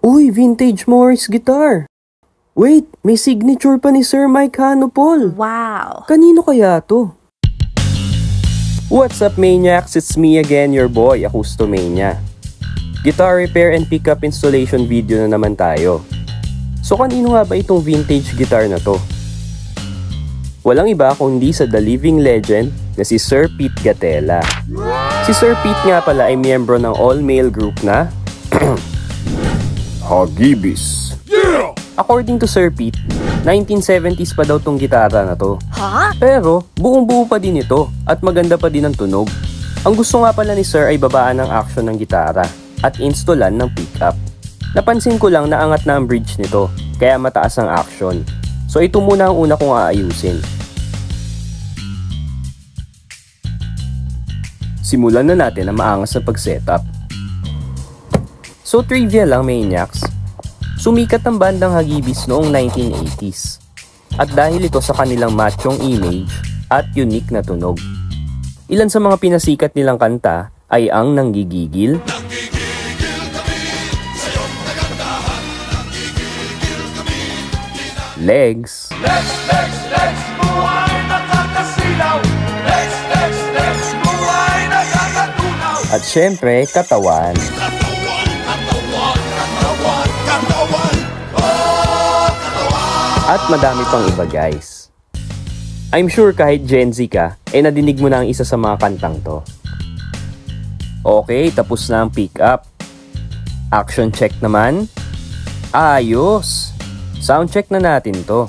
Uy, vintage Morris guitar. Wait, may signature pa ni Sir Mike Hanopol. Wow! Kanino kaya to? What's up, Maniacs? It's me again, your boy, Acustomania. Guitar repair and pickup installation video na naman tayo. So kanino nga ba itong vintage guitar na to? Walang iba kundi sa the living legend na si Sir Pete Gatela. Si Sir Pete nga pala ay miyembro ng all-male group na Hagibis. Yeah! According to Sir Pete, 1970s pa daw tong gitara na to. Huh? Pero buong-buo pa din ito at maganda pa din ang tunog. Ang gusto nga pala ni Sir ay babaan ng action ng gitara at installan ng pickup. Napansin ko lang na angat na ang bridge nito, kaya mataas ang action. So ito muna ang una kong aayusin. Simulan na natin ang maangas na pag-setup. So trivia lang, Maniacs. Sumikat ang bandang Hagibis noong 1980s. At dahil ito sa kanilang machong image at unique na tunog. Ilan sa mga pinasikat nilang kanta ay ang Nanggigigil, Legs, Legs, buhay nakakasilaw. Legs, buhay nakakatunaw. at syempre Katawan. At madami pang iba, guys. I'm sure kahit Gen Z ka, nadinig mo na ang isa sa mga kantang to. Okay, tapos na ang pick up. Action check naman. Ayos! Sound check na natin to.